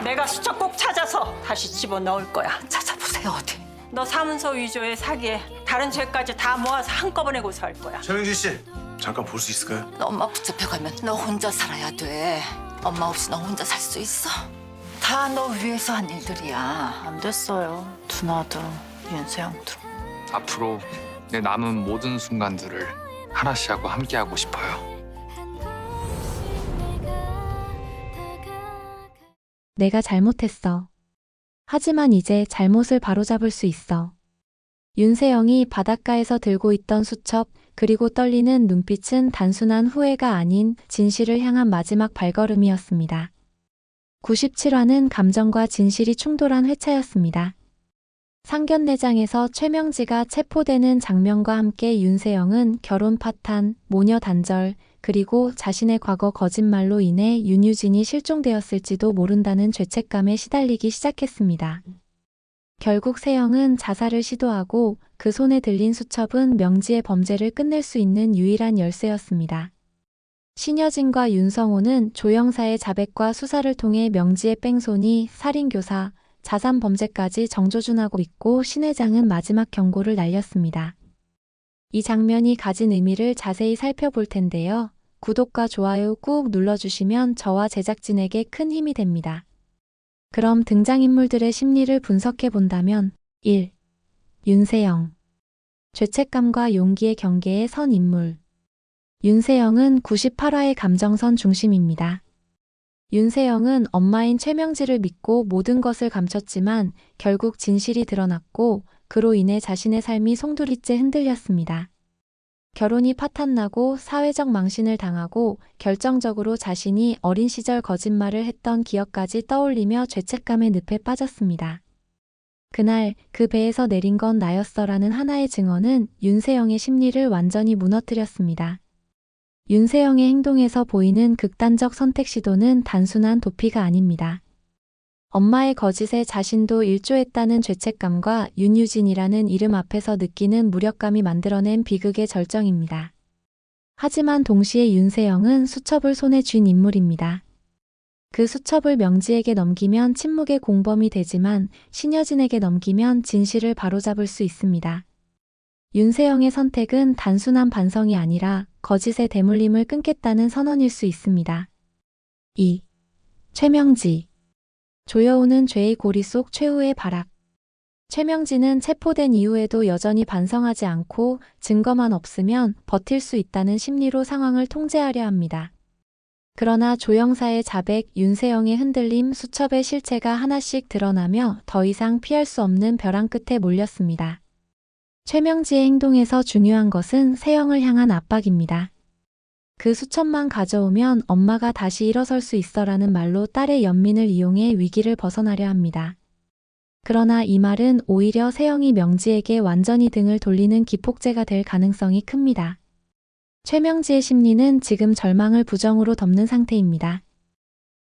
내가 수첩 꼭 찾아서 다시 집어넣을 거야. 찾아보세요, 어디. 너 사문서 위조에 사기에 다른 죄까지 다 모아서 한꺼번에 고소할 거야. 최명진 씨, 잠깐 볼 수 있을까요? 너 엄마 붙잡혀가면 너 혼자 살아야 돼. 엄마 없이 너 혼자 살 수 있어? 다 너 위해서 한 일들이야. 안 됐어요. 누나도 윤세영도. 앞으로 내 남은 모든 순간들을 하나 씨하고 함께하고 싶어요. 내가 잘못했어. 하지만 이제 잘못을 바로잡을 수 있어. 윤세영이 바닷가에서 들고 있던 수첩, 그리고 떨리는 눈빛은 단순한 후회가 아닌 진실을 향한 마지막 발걸음이었습니다. 97화는 감정과 진실이 충돌한 회차였습니다. 상견례장에서 최명지가 체포되는 장면과 함께 윤세영은 결혼 파탄, 모녀 단절, 그리고 자신의 과거 거짓말로 인해 윤유진이 실종되었을지도 모른다는 죄책감에 시달리기 시작했습니다. 결국 세영은 자살을 시도하고 그 손에 들린 수첩은 명지의 범죄를 끝낼 수 있는 유일한 열쇠였습니다. 신여진과 윤성호는 조영사의 자백과 수사를 통해 명지의 뺑소니, 살인교사, 자산범죄까지 정조준하고 있고 신 회장은 마지막 경고를 날렸습니다. 이 장면이 가진 의미를 자세히 살펴볼 텐데요. 구독과 좋아요 꾹 눌러주시면 저와 제작진에게 큰 힘이 됩니다. 그럼 등장인물들의 심리를 분석해 본다면 1. 윤세영. 죄책감과 용기의 경계에 선 인물. 윤세영은 98화의 감정선 중심입니다. 윤세영은 엄마인 최명지를 믿고 모든 것을 감췄지만 결국 진실이 드러났고 그로 인해 자신의 삶이 송두리째 흔들렸습니다. 결혼이 파탄나고 사회적 망신을 당하고 결정적으로 자신이 어린 시절 거짓말을 했던 기억까지 떠올리며 죄책감의 늪에 빠졌습니다. 그날 그 배에서 내린 건 나였어라는 하나의 증언은 윤세영의 심리를 완전히 무너뜨렸습니다. 윤세영의 행동에서 보이는 극단적 선택 시도는 단순한 도피가 아닙니다. 엄마의 거짓에 자신도 일조했다는 죄책감과 윤유진이라는 이름 앞에서 느끼는 무력감이 만들어낸 비극의 절정입니다. 하지만 동시에 윤세영은 수첩을 손에 쥔 인물입니다. 그 수첩을 명지에게 넘기면 침묵의 공범이 되지만 신여진에게 넘기면 진실을 바로잡을 수 있습니다. 윤세영의 선택은 단순한 반성이 아니라 거짓의 대물림을 끊겠다는 선언일 수 있습니다. 2. 최명지. 조여오는 죄의 고리 속 최후의 발악. 최명지는 체포된 이후에도 여전히 반성하지 않고 증거만 없으면 버틸 수 있다는 심리로 상황을 통제하려 합니다. 그러나 조영사의 자백, 윤세영의 흔들림, 수첩의 실체가 하나씩 드러나며 더 이상 피할 수 없는 벼랑 끝에 몰렸습니다. 최명지의 행동에서 중요한 것은 세영을 향한 압박입니다. 그 수첩만 가져오면 엄마가 다시 일어설 수 있어라는 말로 딸의 연민을 이용해 위기를 벗어나려 합니다. 그러나 이 말은 오히려 세영이 명지에게 완전히 등을 돌리는 기폭제가 될 가능성이 큽니다. 최명지의 심리는 지금 절망을 부정으로 덮는 상태입니다.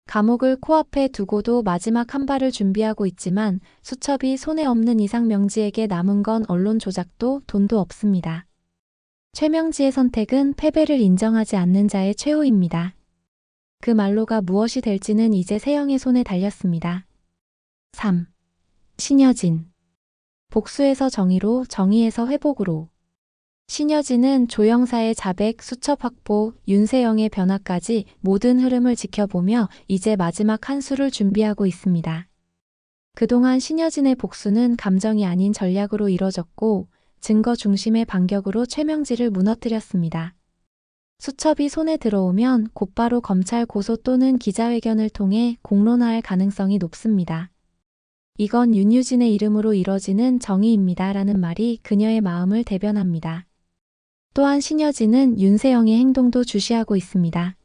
감옥을 코앞에 두고도 마지막 한 발을 준비하고 있지만 수첩이 손에 없는 이상 명지에게 남은 건 언론 조작도 돈도 없습니다. 최명지의 선택은 패배를 인정하지 않는 자의 최후입니다. 그 말로가 무엇이 될지는 이제 세영의 손에 달렸습니다. 3. 신여진. 복수에서 정의로, 정의에서 회복으로. 신여진은 조영사의 자백, 수첩 확보, 윤세영의 변화까지 모든 흐름을 지켜보며 이제 마지막 한 수를 준비하고 있습니다. 그동안 신여진의 복수는 감정이 아닌 전략으로 이뤄졌고 증거 중심의 반격으로 최명지를 무너뜨렸습니다. 수첩이 손에 들어오면 곧바로 검찰 고소 또는 기자회견을 통해 공론화할 가능성이 높습니다. 이건 윤유진의 이름으로 이뤄지는 정의입니다. 라는 말이 그녀의 마음을 대변합니다. 또한 신여진은 윤세영의 행동도 주시하고 있습니다.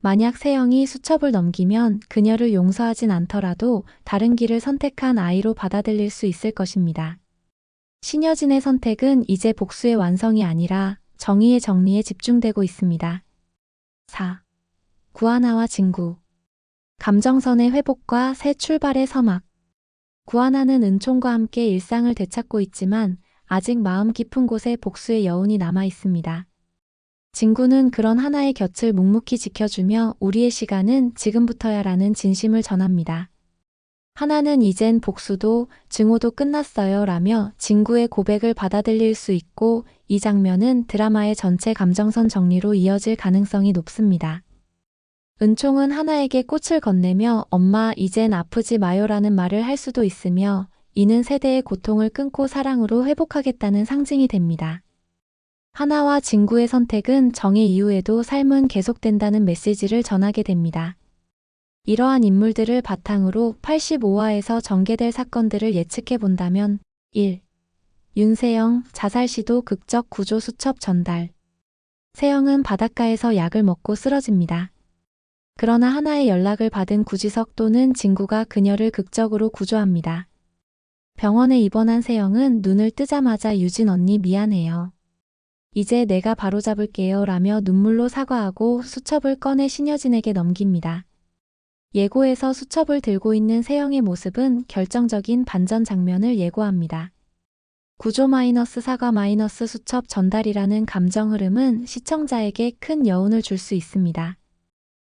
만약 세영이 수첩을 넘기면 그녀를 용서하진 않더라도 다른 길을 선택한 아이로 받아들일 수 있을 것입니다. 신여진의 선택은 이제 복수의 완성이 아니라 정의의 정리에 집중되고 있습니다. 4. 구하나와 진구. 감정선의 회복과 새 출발의 서막. 구하나는 은총과 함께 일상을 되찾고 있지만 아직 마음 깊은 곳에 복수의 여운이 남아 있습니다. 진구는 그런 하나의 곁을 묵묵히 지켜주며 우리의 시간은 지금부터야 라는 진심을 전합니다. 하나는 이젠 복수도 증오도 끝났어요 라며 진구의 고백을 받아들일 수 있고 이 장면은 드라마의 전체 감정선 정리로 이어질 가능성이 높습니다. 은총은 하나에게 꽃을 건네며 엄마 이젠 아프지 마요라는 말을 할 수도 있으며 이는 세대의 고통을 끊고 사랑으로 회복하겠다는 상징이 됩니다. 하나와 진구의 선택은 정의 이후에도 삶은 계속된다는 메시지를 전하게 됩니다. 이러한 인물들을 바탕으로 85화에서 전개될 사건들을 예측해 본다면 1. 윤세영 자살 시도 극적 구조 수첩 전달. 세영은 바닷가에서 약을 먹고 쓰러집니다. 그러나 하나의 연락을 받은 구지석 또는 진구가 그녀를 극적으로 구조합니다. 병원에 입원한 세영은 눈을 뜨자마자 유진 언니 미안해요. 이제 내가 바로잡을게요 라며 눈물로 사과하고 수첩을 꺼내 신여진에게 넘깁니다. 예고에서 수첩을 들고 있는 세영의 모습은 결정적인 반전 장면을 예고합니다. 구조 마이너스 사과 마이너스 수첩 전달이라는 감정 흐름은 시청자에게 큰 여운을 줄 수 있습니다.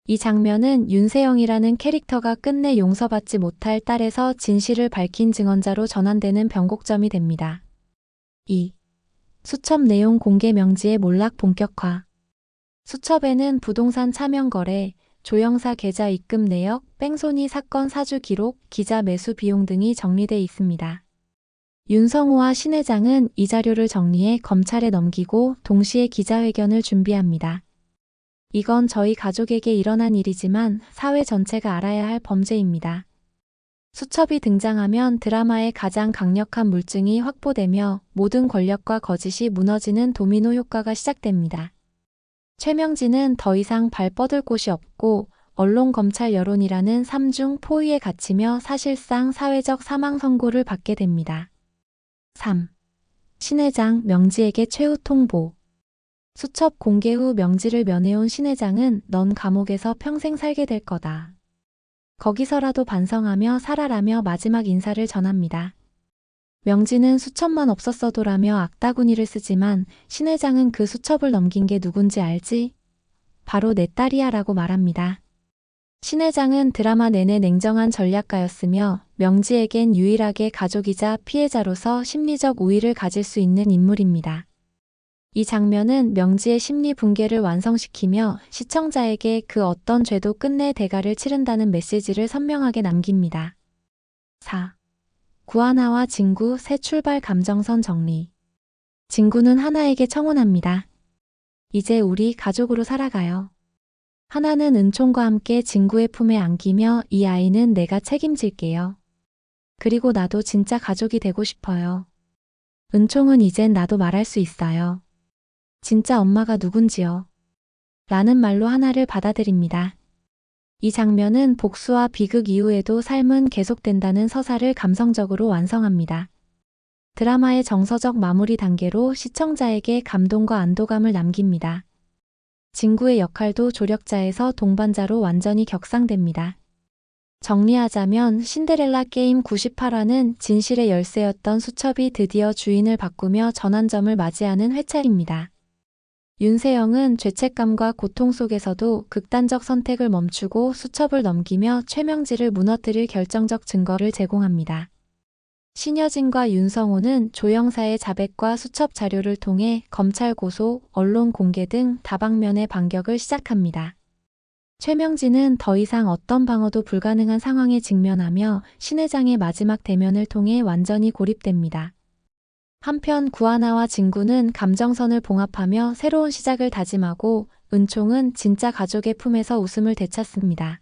이 장면은 윤세영이라는 캐릭터가 끝내 용서받지 못할 딸에서 진실을 밝힌 증언자로 전환되는 변곡점이 됩니다. 2. 수첩 내용 공개 명지의 몰락 본격화. 수첩에는 부동산 차명 거래, 조영사 계좌 입금 내역, 뺑소니 사건 사주 기록, 기자 매수 비용 등이 정리돼 있습니다. 윤성호와 신 회장은 이 자료를 정리해 검찰에 넘기고 동시에 기자회견을 준비합니다. 이건 저희 가족에게 일어난 일이지만 사회 전체가 알아야 할 범죄입니다. 수첩이 등장하면 드라마의 가장 강력한 물증이 확보되며 모든 권력과 거짓이 무너지는 도미노 효과가 시작됩니다. 최명진은 더 이상 발 뻗을 곳이 없고 언론 검찰 여론이라는 삼중 포위에 갇히며 사실상 사회적 사망 선고를 받게 됩니다. 3. 신 회장 명지에게 최후 통보. 수첩 공개 후 명지를 면회온 신 회장은 넌 감옥에서 평생 살게 될 거다. 거기서라도 반성하며 살아라며 마지막 인사를 전합니다. 명지는 수첩만 없었어도라며 악다구니를 쓰지만 신 회장은 그 수첩을 넘긴 게 누군지 알지? 바로 내 딸이야 라고 말합니다. 신 회장은 드라마 내내 냉정한 전략가였으며 명지에겐 유일하게 가족이자 피해자로서 심리적 우위를 가질 수 있는 인물입니다. 이 장면은 명지의 심리 붕괴를 완성시키며 시청자에게 그 어떤 죄도 끝내 대가를 치른다는 메시지를 선명하게 남깁니다. 4. 구하나와 진구 새 출발 감정선 정리. 진구는 하나에게 청혼합니다. 이제 우리 가족으로 살아가요. 하나는 은총과 함께 진구의 품에 안기며 이 아이는 내가 책임질게요. 그리고 나도 진짜 가족이 되고 싶어요. 은총은 이젠 나도 말할 수 있어요. 진짜 엄마가 누군지요. 라는 말로 하나를 받아들입니다. 이 장면은 복수와 비극 이후에도 삶은 계속된다는 서사를 감성적으로 완성합니다. 드라마의 정서적 마무리 단계로 시청자에게 감동과 안도감을 남깁니다. 진구의 역할도 조력자에서 동반자로 완전히 격상됩니다. 정리하자면 신데렐라 게임 98화는 진실의 열쇠였던 수첩이 드디어 주인을 바꾸며 전환점을 맞이하는 회차입니다. 윤세영은 죄책감과 고통 속에서도 극단적 선택을 멈추고 수첩을 넘기며 최명지를 무너뜨릴 결정적 증거를 제공합니다. 신여진과 윤성호는 조영사의 자백과 수첩 자료를 통해 검찰 고소, 언론 공개 등 다방면의 반격을 시작합니다. 최명진은 더 이상 어떤 방어도 불가능한 상황에 직면하며 신 회장의 마지막 대면을 통해 완전히 고립됩니다. 한편 구하나와 진구는 감정선을 봉합하며 새로운 시작을 다짐하고 은총은 진짜 가족의 품에서 웃음을 되찾습니다.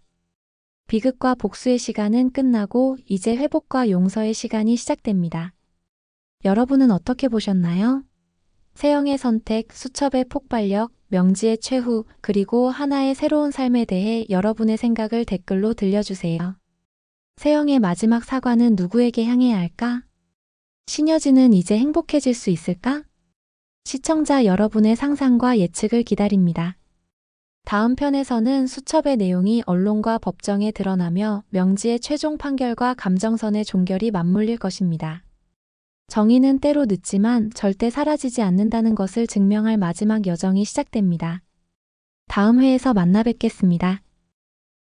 비극과 복수의 시간은 끝나고 이제 회복과 용서의 시간이 시작됩니다. 여러분은 어떻게 보셨나요? 세영의 선택, 수첩의 폭발력, 명지의 최후, 그리고 하나의 새로운 삶에 대해 여러분의 생각을 댓글로 들려주세요. 세영의 마지막 사과는 누구에게 향해야 할까? 신여진은 이제 행복해질 수 있을까? 시청자 여러분의 상상과 예측을 기다립니다. 다음 편에서는 수첩의 내용이 언론과 법정에 드러나며 명지의 최종 판결과 감정선의 종결이 맞물릴 것입니다. 정의는 때로 늦지만 절대 사라지지 않는다는 것을 증명할 마지막 여정이 시작됩니다. 다음 회에서 만나 뵙겠습니다.